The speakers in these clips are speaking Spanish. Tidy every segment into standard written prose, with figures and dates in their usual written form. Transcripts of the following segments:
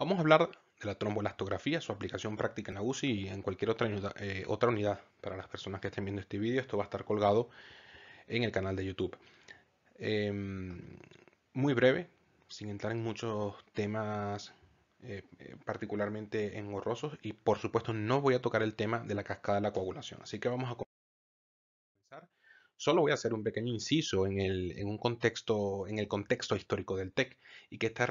Vamos a hablar de la tromboelastografía, su aplicación práctica en la UCI y en cualquier otra unidad. Para las personas que estén viendo este vídeo, esto va a estar colgado en el canal de YouTube. Muy breve, sin entrar en muchos temas particularmente engorrosos, y por supuesto no voy a tocar el tema de la cascada de la coagulación. Así que vamos a comenzar. Solo voy a hacer un pequeño inciso en el contexto histórico del TEC, y que está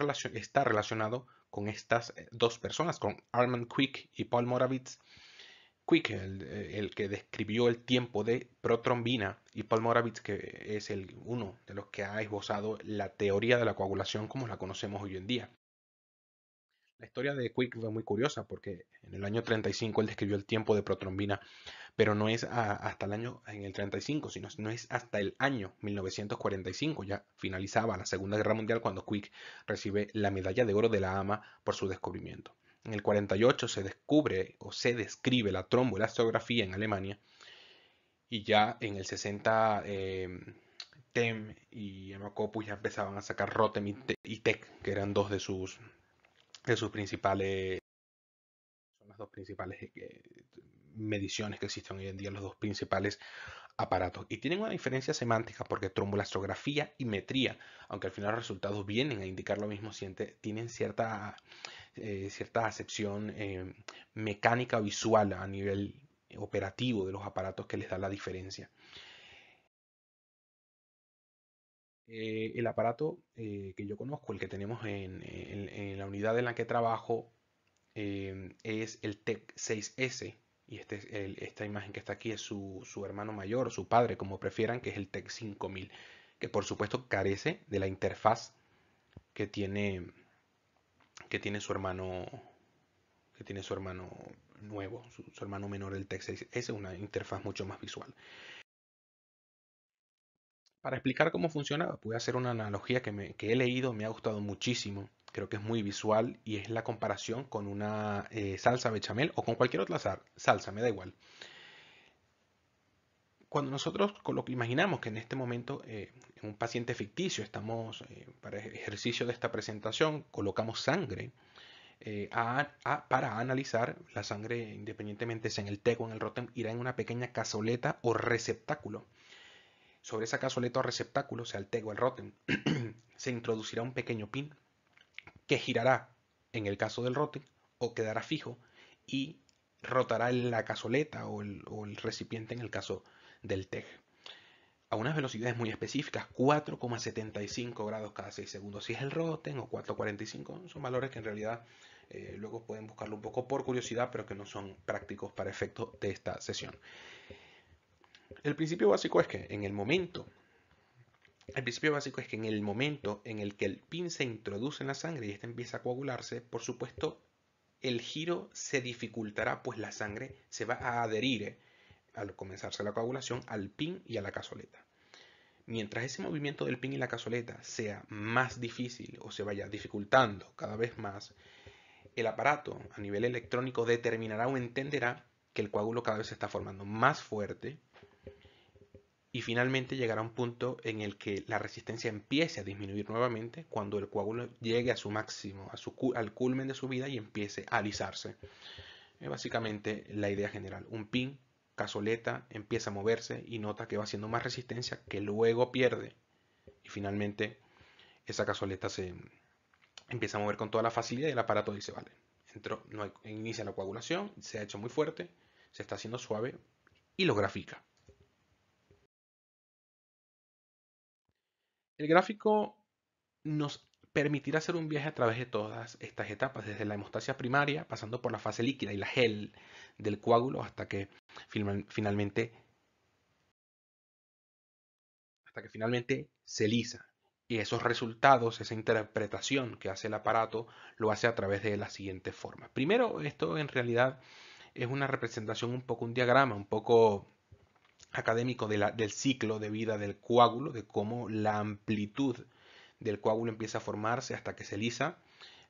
relacionado con estas dos personas, con Armand Crick y Paul Moravitz. Crick, el que describió el tiempo de protrombina, y Paul Moravitz, que es uno de los que ha esbozado la teoría de la coagulación como la conocemos hoy en día. La historia de Crick fue muy curiosa porque en el año 35 él describió el tiempo de protrombina, pero no es hasta el año en el 35, sino no es hasta el año 1945, ya finalizaba la Segunda Guerra Mundial, cuando Crick recibe la medalla de oro de la AMA por su descubrimiento. En el 48 se descubre o se describe la tromboelastografía en Alemania, y ya en el 60 TEM y Hemocopus ya empezaban a sacar Rotem y TEC, que eran dos de sus principales, son las dos principales mediciones que existen hoy en día, los dos principales aparatos. Y tienen una diferencia semántica porque tromboelastografía y metría, aunque al final los resultados vienen a indicar lo mismo, tienen cierta acepción mecánica o visual a nivel operativo de los aparatos que les da la diferencia. El aparato que yo conozco, el que tenemos en la unidad en la que trabajo, es el TEC 6S. Y esta imagen que está aquí es su hermano mayor, su padre, como prefieran, que es el TEC 5000, que por supuesto carece de la interfaz que tiene, que tiene su hermano, que tiene su hermano nuevo, su hermano menor, el TEC 6S. Es una interfaz mucho más visual. Para explicar cómo funciona, voy a hacer una analogía que he leído, me ha gustado muchísimo. Creo que es muy visual, y es la comparación con una salsa bechamel o con cualquier otra salsa, me da igual. Cuando nosotros imaginamos que en este momento, en un paciente ficticio, estamos, para ejercicio de esta presentación, colocamos sangre para analizar la sangre, independientemente sea en el TEC o en el ROTEM, irá en una pequeña cazoleta o receptáculo. Sobre esa cazoleta o receptáculo, sea el TEC o el ROTEM, se introducirá un pequeño pin que girará en el caso del ROTEM, o quedará fijo y rotará la cazoleta o el recipiente en el caso del TEG a unas velocidades muy específicas, 4,75 grados cada 6 segundos. Si es el ROTEM, o 4,45, son valores que en realidad luego pueden buscarlo un poco por curiosidad, pero que no son prácticos para efectos de esta sesión. El principio básico es que en el momento en el que el pin se introduce en la sangre y ésta empieza a coagularse, por supuesto, el giro se dificultará, pues la sangre se va a adherir, al comenzarse la coagulación, al pin y a la cazoleta. Mientras ese movimiento del pin y la cazoleta sea más difícil o se vaya dificultando cada vez más, el aparato a nivel electrónico determinará o entenderá que el coágulo cada vez se está formando más fuerte, y finalmente llegará un punto en el que la resistencia empiece a disminuir nuevamente, cuando el coágulo llegue a su máximo, al culmen de su vida, y empiece a alisarse. Es básicamente la idea general. Un pin, cazoleta, empieza a moverse y nota que va haciendo más resistencia, que luego pierde, y finalmente esa cazoleta se empieza a mover con toda la facilidad, y el aparato dice, vale, inicia la coagulación, se ha hecho muy fuerte, se está haciendo suave, y lo grafica. El gráfico nos permitirá hacer un viaje a través de todas estas etapas, desde la hemostasia primaria, pasando por la fase líquida y la gel del coágulo, finalmente, hasta que finalmente se lisa. Y esos resultados, esa interpretación que hace el aparato, lo hace a través de la siguiente forma. Primero, esto en realidad es una representación, un diagrama un poco académico del ciclo de vida del coágulo, de cómo la amplitud del coágulo empieza a formarse hasta que se lisa.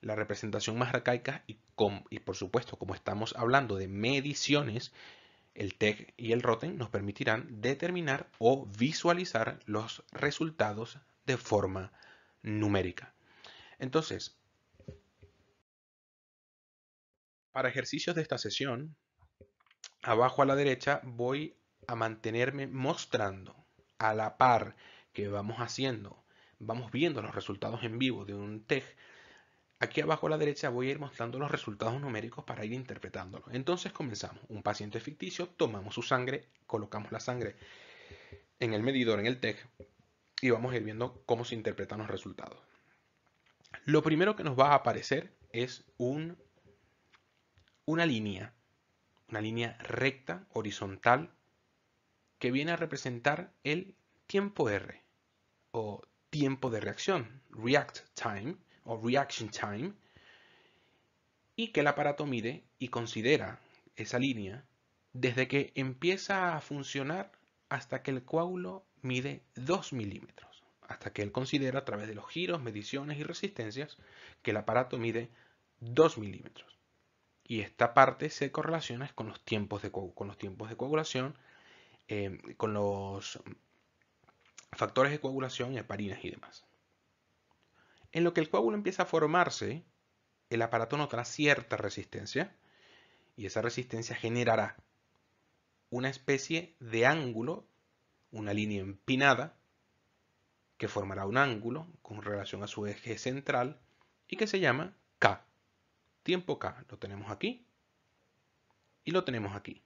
La representación más arcaica, y por supuesto, como estamos hablando de mediciones, el TEG y el ROTEM nos permitirán determinar o visualizar los resultados de forma numérica. Entonces, Para ejercicios de esta sesión, abajo a la derecha voy a mantenerme mostrando a la par que vamos haciendo, vamos viendo los resultados en vivo de un TEG. Aquí abajo a la derecha voy a ir mostrando los resultados numéricos para ir interpretándolo. Entonces comenzamos. Un paciente ficticio, tomamos su sangre, colocamos la sangre en el medidor, en el TEG, y vamos a ir viendo cómo se interpretan los resultados. Lo primero que nos va a aparecer es una línea recta, horizontal, que viene a representar el tiempo R o tiempo de reacción, react time o reaction time, y que el aparato mide y considera esa línea desde que empieza a funcionar hasta que el coágulo mide 2 milímetros, hasta que él considera a través de los giros, mediciones y resistencias que el aparato mide 2 milímetros. Y esta parte se correlaciona con los tiempos de coagulación, con los factores de coagulación, heparinas y demás. En lo que el coágulo empieza a formarse, el aparato notará cierta resistencia y esa resistencia generará una especie de ángulo, una línea empinada, que formará un ángulo con relación a su eje central y que se llama K. Tiempo K lo tenemos aquí y lo tenemos aquí.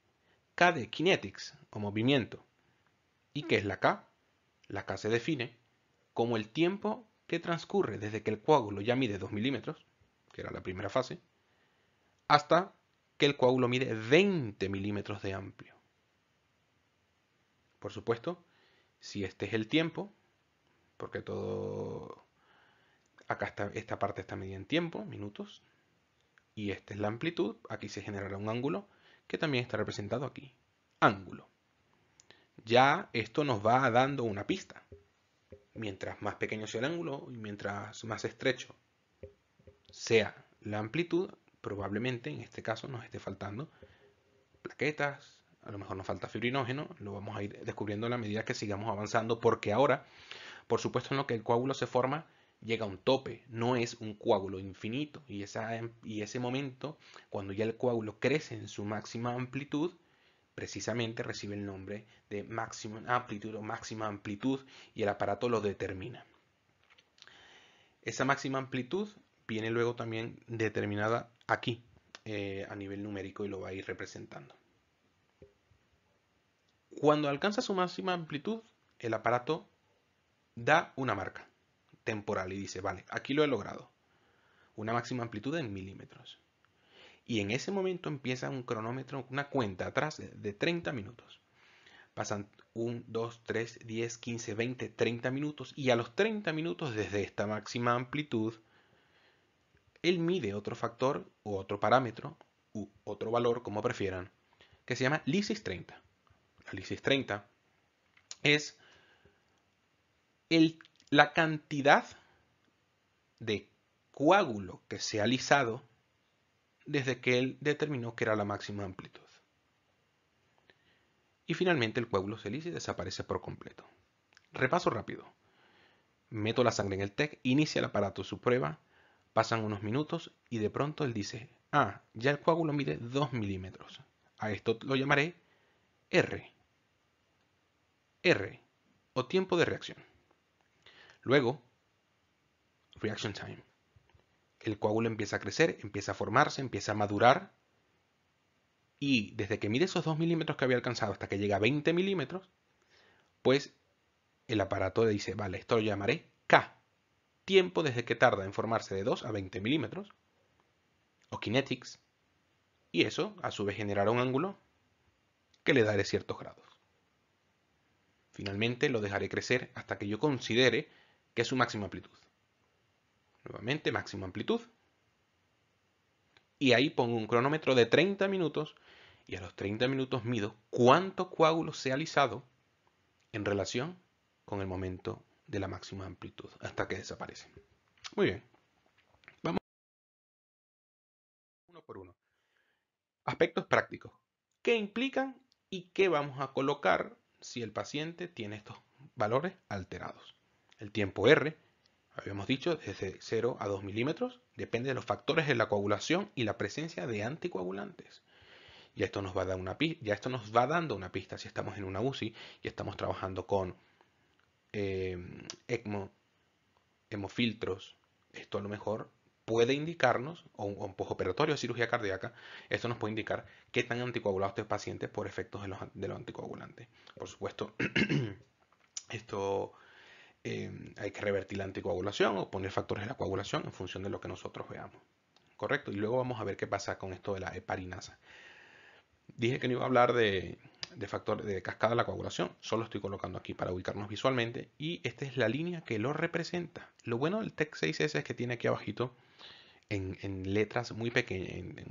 K de kinetics o movimiento. ¿Y qué es la K? La K se define como el tiempo que transcurre desde que el coágulo ya mide 2 milímetros, que era la primera fase, hasta que el coágulo mide 20 milímetros de amplio. Por supuesto, si este es el tiempo, porque todo acá esta parte está medida en tiempo, minutos, y esta es la amplitud, aquí se generará un ángulo que también está representado aquí, ángulo. Ya esto nos va dando una pista. Mientras más pequeño sea el ángulo y mientras más estrecho sea la amplitud, probablemente en este caso nos esté faltando plaquetas, a lo mejor nos falta fibrinógeno, lo vamos a ir descubriendo a la medida que sigamos avanzando, porque ahora, por supuesto, en lo que el coágulo se forma, llega a un tope, no es un coágulo infinito, y ese momento, cuando ya el coágulo crece en su máxima amplitud, precisamente recibe el nombre de maximum amplitude o máxima amplitud, y el aparato lo determina. Esa máxima amplitud viene luego también determinada aquí, a nivel numérico, y lo va a ir representando. Cuando alcanza su máxima amplitud, el aparato da una marca temporal y dice, vale, aquí lo he logrado. Una máxima amplitud en milímetros. Y en ese momento empieza un cronómetro, una cuenta atrás de 30 minutos. Pasan 1, 2, 3, 10, 15, 20, 30 minutos. Y a los 30 minutos desde esta máxima amplitud, él mide otro factor u otro parámetro u otro valor, como prefieran, que se llama lisis 30. La lisis 30 es la cantidad de coágulo que se ha lisado desde que él determinó que era la máxima amplitud. Y finalmente el coágulo se lisa y desaparece por completo. Repaso rápido. Meto la sangre en el TEG, inicia el aparato su prueba, pasan unos minutos y de pronto él dice, ah, ya el coágulo mide 2 milímetros. A esto lo llamaré R. R, o tiempo de reacción. Luego, reaction time. El coágulo empieza a crecer, empieza a formarse, empieza a madurar. Y desde que mide esos 2 milímetros que había alcanzado hasta que llega a 20 milímetros, pues el aparato dice, vale, esto lo llamaré K. Tiempo desde que tarda en formarse de 2 a 20 milímetros, o kinetics. Y eso, a su vez, generará un ángulo que le daré ciertos grados. Finalmente lo dejaré crecer hasta que yo considere que es su máxima amplitud. Nuevamente, máxima amplitud. Y ahí pongo un cronómetro de 30 minutos y a los 30 minutos mido cuánto coágulo se ha alisado en relación con el momento de la máxima amplitud hasta que desaparece. Muy bien. Vamos uno por uno. Aspectos prácticos. ¿Qué implican y qué vamos a colocar si el paciente tiene estos valores alterados? El tiempo R, Habíamos dicho desde 0 a 2 milímetros, depende de los factores de la coagulación y la presencia de anticoagulantes. Ya esto nos va a dar ya esto nos va dando una pista si estamos en una UCI y estamos trabajando con ECMO, hemofiltros. Esto a lo mejor puede indicarnos, o un postoperatorio de cirugía cardíaca, esto nos puede indicar qué tan anticoagulado este paciente por efectos de los anticoagulantes. Por supuesto, esto hay que revertir la anticoagulación o poner factores de la coagulación en función de lo que nosotros veamos. ¿Correcto? Y luego vamos a ver qué pasa con esto de la heparinasa. Dije que no iba a hablar de factor de cascada de la coagulación, solo estoy colocando aquí para ubicarnos visualmente y esta es la línea que lo representa. Lo bueno del TEC 6S es que tiene aquí abajito en letras muy pequeñas,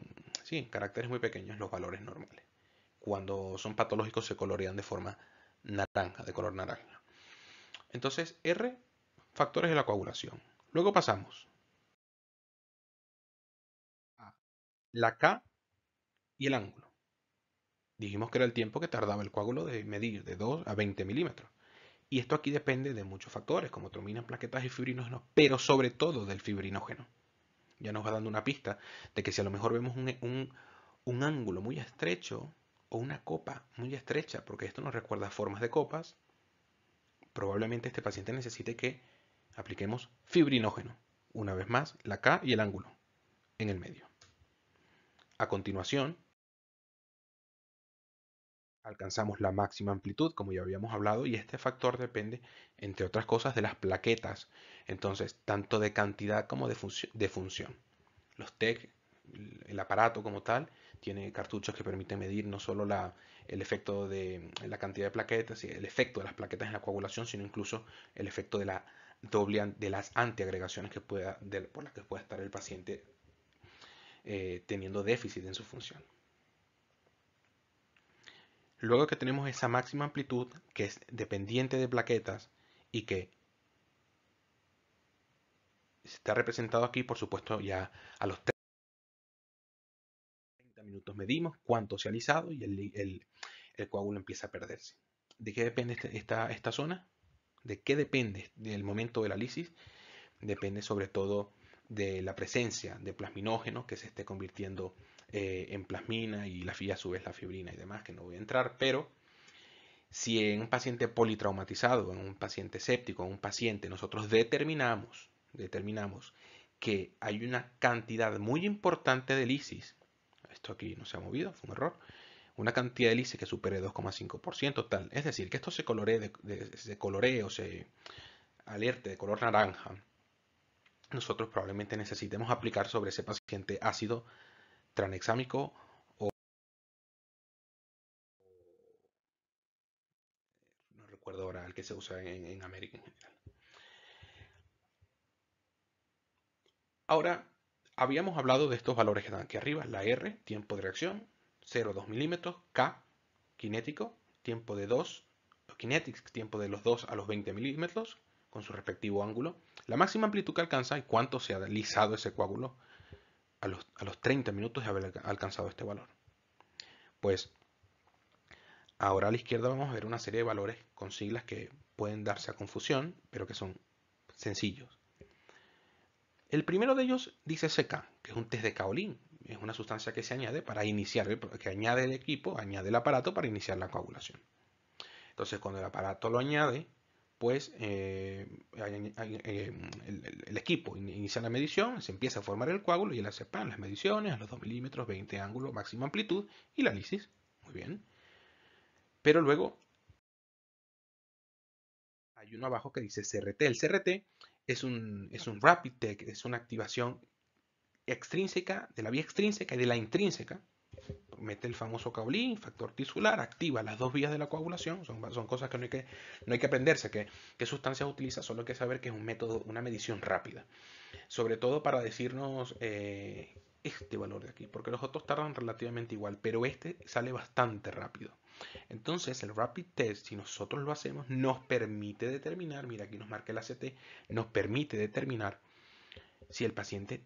sí, en caracteres muy pequeños los valores normales. Cuando son patológicos se colorean de forma naranja, de color naranja. Entonces, R, factores de la coagulación. Luego pasamos a la K y el ángulo. Dijimos que era el tiempo que tardaba el coágulo de medir de 2 a 20 milímetros. Y esto aquí depende de muchos factores, como trominas, plaquetas y fibrinógenos, pero sobre todo del fibrinógeno. Ya nos va dando una pista de que si a lo mejor vemos un ángulo muy estrecho o una copa muy estrecha, porque esto nos recuerda formas de copas, probablemente este paciente necesite que apliquemos fibrinógeno. Una vez más, la K y el ángulo en el medio. A continuación, alcanzamos la máxima amplitud, como ya habíamos hablado, y este factor depende, entre otras cosas, de las plaquetas. Entonces, tanto de cantidad como de función. Los TEC, el aparato como tal, tiene cartuchos que permiten medir no solo el efecto de la cantidad de plaquetas y el efecto de las plaquetas en la coagulación, sino incluso el efecto de de las antiagregaciones por las que pueda estar el paciente teniendo déficit en su función. Luego que tenemos esa máxima amplitud, que es dependiente de plaquetas y que está representado aquí, por supuesto, ya a los 30 minutos medimos cuánto se ha alisado y el coágulo empieza a perderse. ¿De qué depende esta zona? ¿De qué depende del momento de la lisis? Depende sobre todo de la presencia de plasminógenos que se esté convirtiendo en plasmina y a su vez la fibrina y demás, que no voy a entrar, pero si en un paciente politraumatizado, en un paciente séptico, en un paciente, nosotros determinamos que hay una cantidad muy importante de lisis, esto aquí no se ha movido, fue un error, una cantidad de lisis que supere 2,5% tal, es decir, que esto se coloree o se alerte de color naranja, nosotros probablemente necesitemos aplicar sobre ese paciente ácido tranexámico o no recuerdo ahora el que se usa en América en general. Ahora, habíamos hablado de estos valores que están aquí arriba, la R, tiempo de reacción, 0,2 milímetros, K, cinético, tiempo de 2, kinetics, tiempo de los 2 a los 20 milímetros, con su respectivo ángulo, la máxima amplitud que alcanza y cuánto se ha deslizado ese coágulo a los 30 minutos de haber alcanzado este valor. Pues ahora a la izquierda vamos a ver una serie de valores con siglas que pueden darse a confusión, pero que son sencillos. El primero de ellos dice CK, que es un test de kaolín. Es una sustancia que se añade para iniciar, que añade el equipo, añade el aparato para iniciar la coagulación. Entonces, cuando el aparato lo añade, pues el equipo inicia la medición, se empieza a formar el coágulo y él hace las mediciones a los 2 milímetros, 20 ángulos, máxima amplitud y la lisis. Muy bien. Pero luego hay uno abajo que dice CRT. El CRT es un rapid tech, es una activación extrínseca, de la vía extrínseca y de la intrínseca. Mete el famoso caulín, factor tisular, activa las dos vías de la coagulación. Son cosas que no hay que aprenderse. ¿Qué sustancias utiliza? Solo hay que saber que es un método, una medición rápida. Sobre todo para decirnos este valor de aquí, porque los otros tardan relativamente igual, pero este sale bastante rápido. Entonces el rapid test, si nosotros lo hacemos, nos permite determinar, mira aquí nos marca el ACT, nos permite determinar si el paciente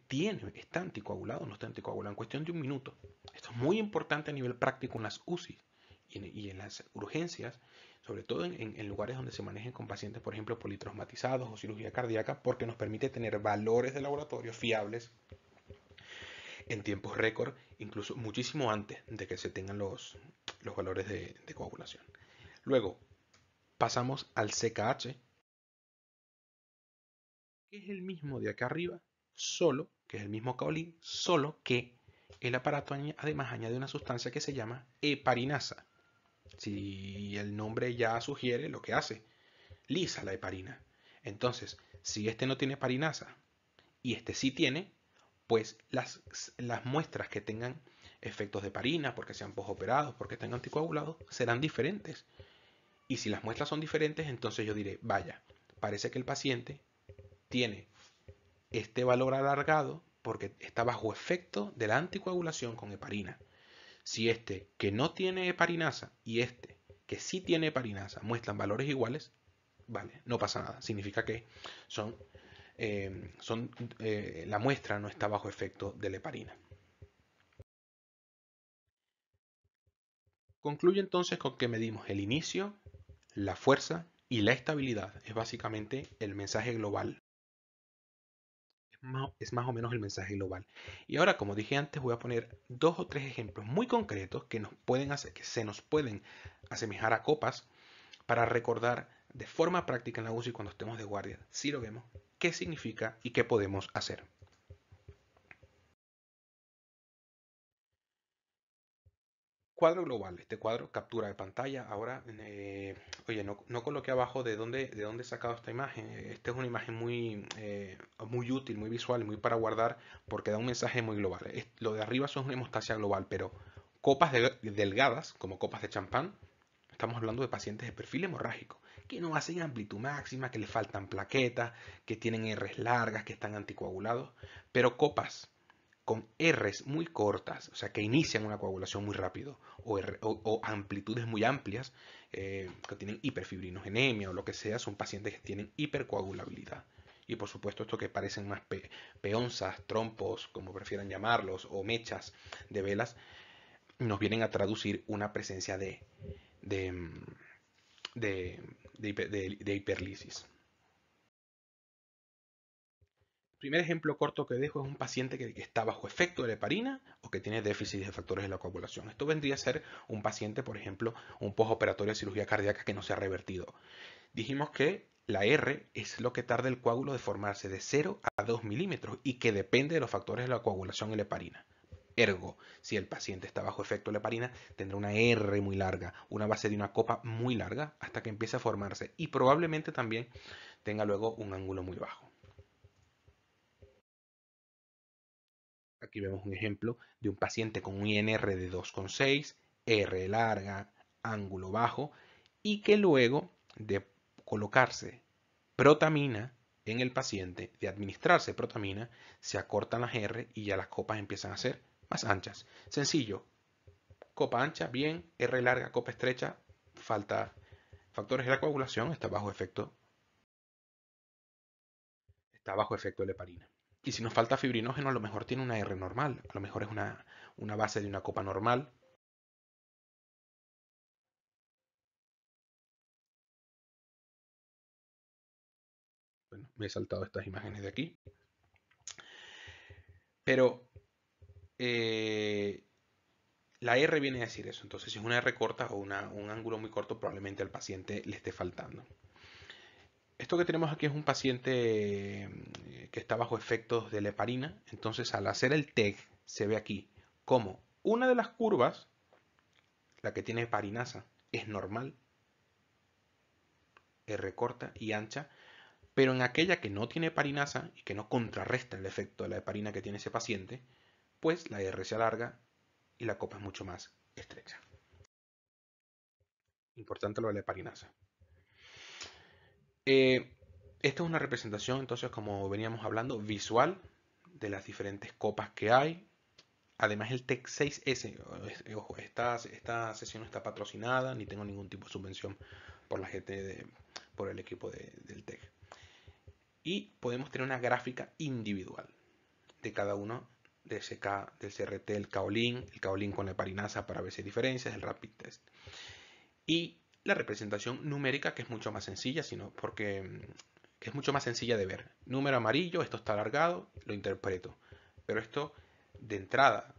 está anticoagulado o no está anticoagulado en cuestión de un minuto. Esto es muy importante a nivel práctico en las UCI y en las urgencias, sobre todo en lugares donde se manejen con pacientes, por ejemplo, politraumatizados o cirugía cardíaca, porque nos permite tener valores de laboratorio fiables en tiempos récord, incluso muchísimo antes de que se tengan los valores de coagulación. Luego pasamos al CKH, que es el mismo de acá arriba, solo, que es el mismo kaolin, solo que el aparato además añade una sustancia que se llama heparinasa. Si el nombre ya sugiere lo que hace, lisa la heparina. Entonces, si este no tiene heparinasa y este sí tiene, pues las muestras que tengan efectos de heparina, porque sean posoperados, porque tengan anticoagulados, serán diferentes. Y si las muestras son diferentes, entonces yo diré, vaya, parece que el paciente tiene este valor alargado porque está bajo efecto de la anticoagulación con heparina. Si este que no tiene heparinasa y este que sí tiene heparinasa muestran valores iguales, vale, no pasa nada. Significa que son, la muestra no está bajo efecto de la heparina. Concluye entonces con que medimos el inicio, la fuerza y la estabilidad. Es básicamente el mensaje global. Es más o menos el mensaje global. Y ahora, como dije antes, voy a poner 2 o 3 ejemplos muy concretos que nos pueden hacer, que se nos pueden asemejar a copas para recordar de forma práctica en la UCI cuando estemos de guardia, si lo vemos, qué significa y qué podemos hacer. Cuadro global, este cuadro, captura de pantalla. Ahora, oye, no coloqué abajo de dónde he sacado esta imagen. Esta es una imagen muy útil, muy visual, muy para guardar, porque da un mensaje muy global. Lo de arriba son una hemostasia global, pero copas delgadas, como copas de champán, estamos hablando de pacientes de perfil hemorrágico, que no hacen amplitud máxima, que les faltan plaquetas, que tienen R's largas, que están anticoagulados, pero copas con R's muy cortas, o sea, que inician una coagulación muy rápido, o amplitudes muy amplias, que tienen hiperfibrinogenemia o lo que sea, son pacientes que tienen hipercoagulabilidad. Y por supuesto, esto que parecen más peonzas, trompos, como prefieran llamarlos, o mechas de velas, nos vienen a traducir una presencia de, de hiperlisis. El primer ejemplo corto que dejo es un paciente que está bajo efecto de la heparina o que tiene déficit de factores de la coagulación. Esto vendría a ser un paciente, por ejemplo, un postoperatorio de cirugía cardíaca que no se ha revertido. Dijimos que la R es lo que tarda el coágulo de formarse de 0 a 2 milímetros y que depende de los factores de la coagulación y la heparina. Ergo, si el paciente está bajo efecto de la heparina, tendrá una R muy larga, una base de una copa muy larga hasta que empiece a formarse y probablemente también tenga luego un ángulo muy bajo. Aquí vemos un ejemplo de un paciente con un INR de 2,6, R larga, ángulo bajo y que luego de colocarse protamina en el paciente, de administrarse protamina, se acortan las R y ya las copas empiezan a ser más anchas. Sencillo, copa ancha, bien, R larga, copa estrecha, falta factores de la coagulación, está bajo efecto de la heparina. Y si nos falta fibrinógeno, a lo mejor tiene una R normal, a lo mejor es una base de una copa normal. Bueno, me he saltado estas imágenes de aquí. Pero eh, la R viene a decir eso. Entonces, si es una R corta o un ángulo muy corto, probablemente al paciente le esté faltando. Esto que tenemos aquí es un paciente que está bajo efectos de la heparina. Entonces, al hacer el TEG, se ve aquí como una de las curvas, la que tiene heparinasa, es normal, R corta y ancha, pero en aquella que no tiene heparinasa y que no contrarresta el efecto de la heparina que tiene ese paciente, pues la R se alarga y la copa es mucho más estrecha. Importante lo de la heparinasa. Esta es una representación, entonces, como veníamos hablando, visual de las diferentes copas que hay. Además, el TEC 6S, ojo, esta sesión no está patrocinada, ni tengo ningún tipo de subvención por la gente por el equipo del TEC. Y podemos tener una gráfica individual de cada uno de del CRT, el kaolin con la heparinasa para ver si hay diferencias, el rapid test. Y la representación numérica, que es mucho más sencilla, sino porque que es mucho más sencilla de ver. Número amarillo, esto está alargado, lo interpreto. Pero esto, de entrada,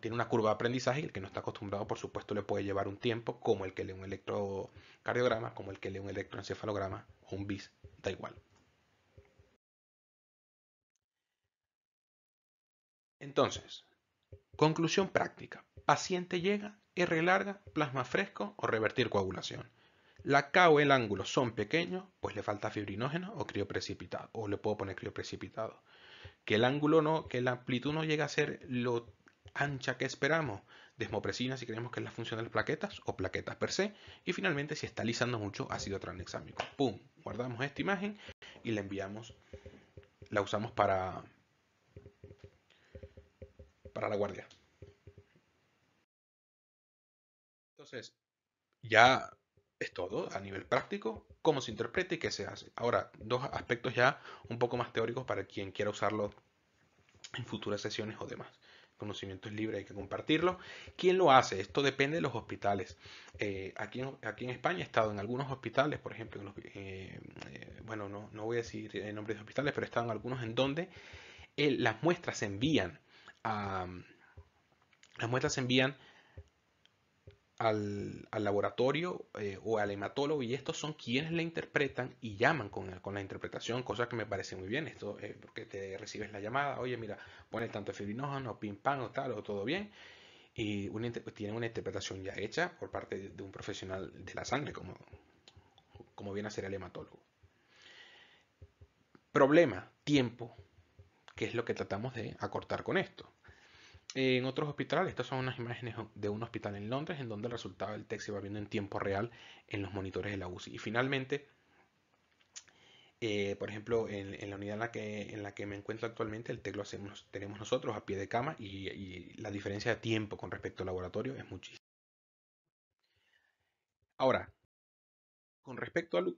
tiene una curva de aprendizaje y el que no está acostumbrado, por supuesto, le puede llevar un tiempo, como el que lee un electrocardiograma, como el que lee un electroencefalograma o un BIS, da igual. Entonces, conclusión práctica. Paciente llega, R larga, plasma fresco o revertir coagulación. La K o el ángulo son pequeños, pues le falta fibrinógeno o crioprecipitado, o le puedo poner crioprecipitado. Que el ángulo no, que la amplitud no llega a ser lo ancha que esperamos. Desmopresina si creemos que es la función de las plaquetas o plaquetas per se. Y finalmente, si está lisando mucho, ácido tranexámico. ¡Pum! Guardamos esta imagen y la enviamos, la usamos para la guardia. Entonces, ya es todo a nivel práctico, cómo se interpreta y qué se hace. Ahora, dos aspectos ya un poco más teóricos para quien quiera usarlo en futuras sesiones o demás. El conocimiento es libre, hay que compartirlo. ¿Quién lo hace? Esto depende de los hospitales. Aquí en España he estado en algunos hospitales, por ejemplo, bueno, no voy a decir nombres de hospitales, pero he estado en algunos en donde las muestras se envían a, las muestras se envían al laboratorio o al hematólogo y estos son quienes la interpretan y llaman con la interpretación, cosa que me parece muy bien. Esto porque te recibes la llamada, oye, mira, pone tanto fibrinógeno, pim pam o tal, o todo bien, y tienen una interpretación ya hecha por parte de un profesional de la sangre, como viene a ser el hematólogo. Problema, tiempo, que es lo que tratamos de acortar con esto. En otros hospitales, estas son unas imágenes de un hospital en Londres en donde el resultado del TEC se va viendo en tiempo real en los monitores de la UCI. Y finalmente, por ejemplo, en la unidad en la que me encuentro actualmente, el TEC lo tenemos nosotros a pie de cama y la diferencia de tiempo con respecto al laboratorio es muchísima. Ahora, con respecto al,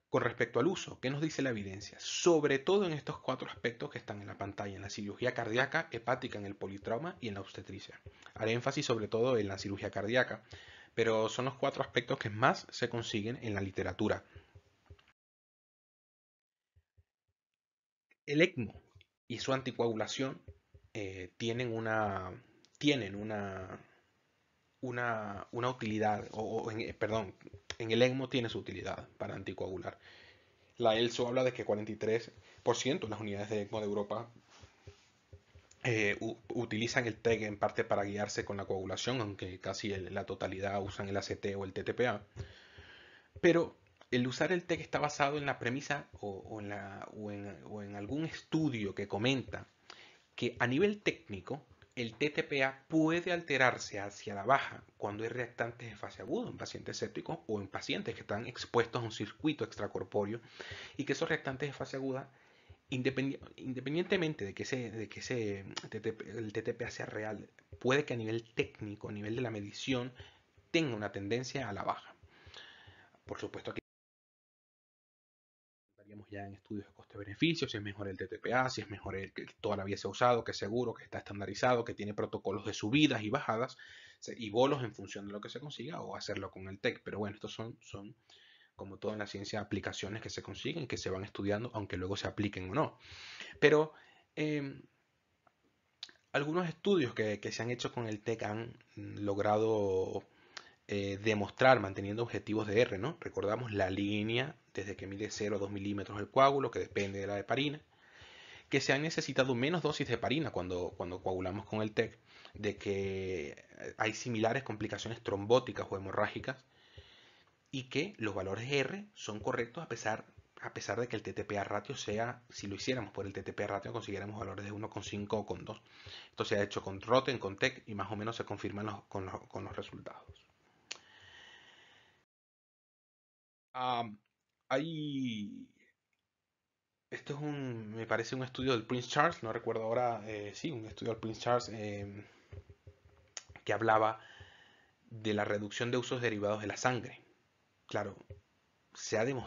con respecto al uso, ¿qué nos dice la evidencia? Sobre todo en estos cuatro aspectos que están en la pantalla, en la cirugía cardíaca, hepática, en el politrauma y en la obstetricia. Haré énfasis sobre todo en la cirugía cardíaca, pero son los cuatro aspectos que más se consiguen en la literatura. El ECMO y su anticoagulación tienen una utilidad, perdón, en el ECMO tiene su utilidad para anticoagular. La ELSO habla de que 43% de las unidades de ECMO de Europa utilizan el TEG en parte para guiarse con la coagulación, aunque casi la totalidad usan el ACT o el TTPA. Pero el usar el TEG está basado en la premisa o en algún estudio que comenta que a nivel técnico el TTPA puede alterarse hacia la baja cuando hay reactantes de fase aguda en pacientes sépticos o en pacientes que están expuestos a un circuito extracorpóreo y que esos reactantes de fase aguda, independientemente de que el TTPA sea real, puede que a nivel técnico, a nivel de la medición, tenga una tendencia a la baja. Por supuesto, aquí estaríamos ya en estudios de coste-beneficio, si es mejor el TTPA, si es mejor el que toda la vida se ha usado, que es seguro, que está estandarizado, que tiene protocolos de subidas y bajadas y bolos en función de lo que se consiga o hacerlo con el TEC. Pero bueno, estos son como todo en la ciencia, aplicaciones que se consiguen, que se van estudiando, aunque luego se apliquen o no. Pero eh, algunos estudios que se han hecho con el TEC han logrado demostrar manteniendo objetivos de R, ¿no? Recordamos la línea desde que mide 0 a 2 milímetros el coágulo, que depende de la heparina, que se han necesitado menos dosis de heparina cuando coagulamos con el TEC, de que hay similares complicaciones trombóticas o hemorrágicas y que los valores R son correctos a pesar de que el TTPA ratio sea, si lo hiciéramos por el TTPA ratio, consiguiéramos valores de 1,5 o con 2. Esto se ha hecho con Roten, con TEC y más o menos se confirman con los resultados. Ah, hay, esto me parece un estudio del Prince Charles, no recuerdo ahora, sí, un estudio del Prince Charles que hablaba de la reducción de usos derivados de la sangre. Claro,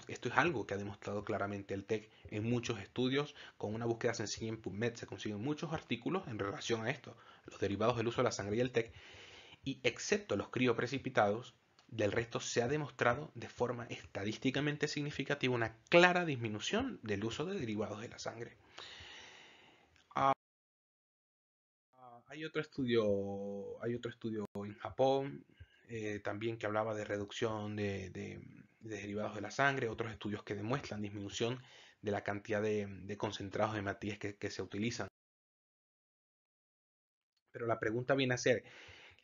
esto es algo que ha demostrado claramente el TEC en muchos estudios. Con una búsqueda sencilla en PubMed se consiguen muchos artículos en relación a esto, los derivados del uso de la sangre y el TEC. y excepto los crioprecipitados, del resto se ha demostrado de forma estadísticamente significativa una clara disminución del uso de derivados de la sangre. Hay otro estudio en Japón también que hablaba de reducción de derivados de la sangre, otros estudios que demuestran disminución de la cantidad de concentrados de hematíes que se utilizan. Pero la pregunta viene a ser,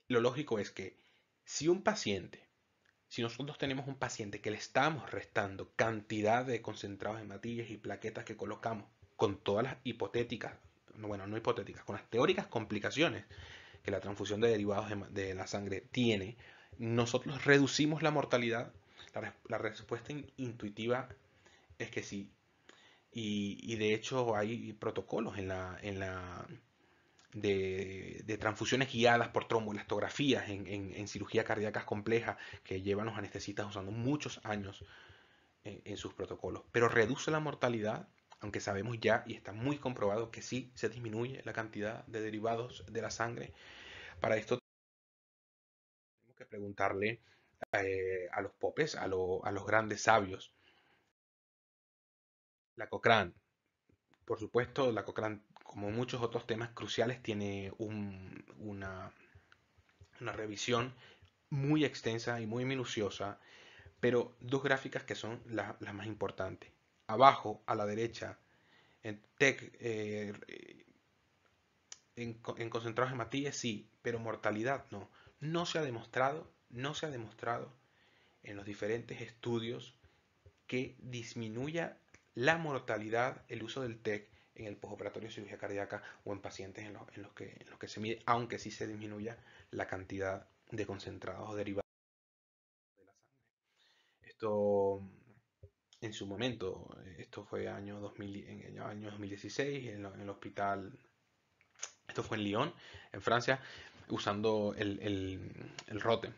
lo lógico es que si un paciente, si nosotros tenemos un paciente que le estamos restando cantidad de concentrados de hematíes y plaquetas que colocamos con todas las hipotéticas, bueno, no hipotéticas, con las teóricas complicaciones que la transfusión de derivados de la sangre tiene, nosotros reducimos la mortalidad. La respuesta intuitiva es que sí. Y de hecho hay protocolos de transfusiones guiadas por tromboelastografías en cirugía cardíaca compleja que llevan los anestesistas usando muchos años en sus protocolos. Pero reduce la mortalidad, aunque sabemos ya y está muy comprobado que sí se disminuye la cantidad de derivados de la sangre. Para esto tenemos que preguntarle a los popes, a los grandes sabios. La Cochrane, por supuesto, la Cochrane, como muchos otros temas cruciales, tiene una revisión muy extensa y muy minuciosa, pero dos gráficas que son las más importantes. Abajo, a la derecha, en TEC, en concentrados hematíes sí, pero mortalidad no. No se ha demostrado en los diferentes estudios que disminuya la mortalidad el uso del TEC en el postoperatorio de cirugía cardíaca o en pacientes en los que se mide, aunque sí se disminuya la cantidad de concentrados derivados de la sangre. Esto en su momento, esto fue año 2000, en el año 2016 en el hospital, esto fue en Lyon, en Francia, usando el ROTE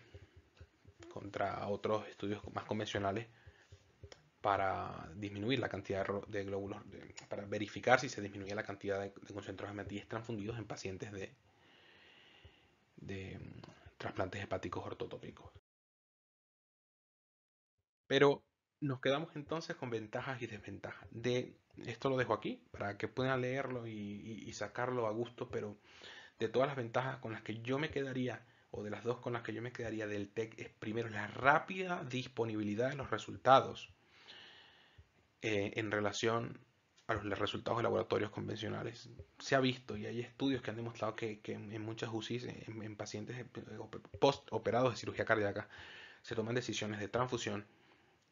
contra otros estudios más convencionales para disminuir la cantidad de glóbulos, para verificar si se disminuía la cantidad de concentrados hematíes transfundidos en pacientes de trasplantes hepáticos ortotópicos. Pero nos quedamos entonces con ventajas y desventajas. Esto lo dejo aquí para que puedan leerlo y sacarlo a gusto, pero de todas las ventajas con las que yo me quedaría, o de las dos con las que yo me quedaría del TEC, es primero la rápida disponibilidad de los resultados en relación a los resultados de laboratorios convencionales. Se ha visto y hay estudios que han demostrado que en muchas UCIs, en pacientes post-operados de cirugía cardíaca, se toman decisiones de transfusión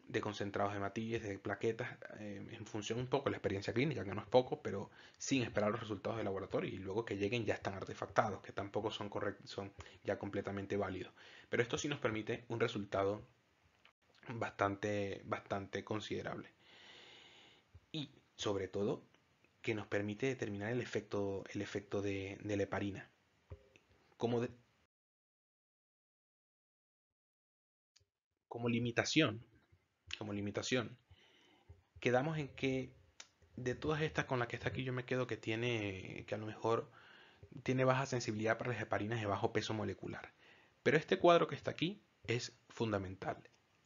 de concentrados de hematíes, de plaquetas, en función un poco de la experiencia clínica, que no es poco, pero sin esperar los resultados de laboratorio y luego que lleguen ya están artefactados, que tampoco son correctos, son ya completamente válidos. Pero esto sí nos permite un resultado bastante considerable. Y sobre todo que nos permite determinar el efecto de la heparina. Como, de, como limitación, como limitación, quedamos en que de todas estas con las que está aquí yo me quedo que a lo mejor tiene baja sensibilidad para las heparinas de bajo peso molecular. Pero este cuadro que está aquí es fundamental.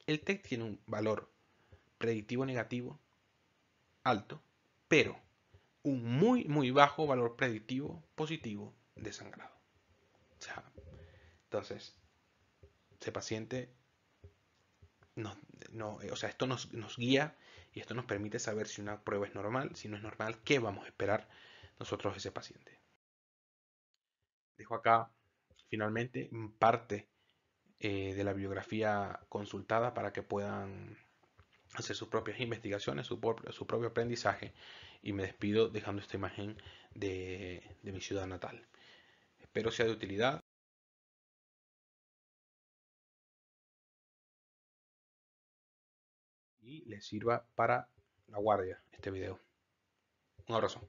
El TEC tiene un valor predictivo negativo alto, pero un muy bajo valor predictivo positivo de sangrado. O sea, entonces, ese paciente nos, no, o sea, esto nos guía y esto nos permite saber si una prueba es normal, si no es normal, qué vamos a esperar nosotros de ese paciente. Dejo acá finalmente parte de la bibliografía consultada para que puedan hacer sus propias investigaciones, su propio aprendizaje y me despido dejando esta imagen de mi ciudad natal. Espero sea de utilidad y les sirva para la guardia este video. Un abrazo.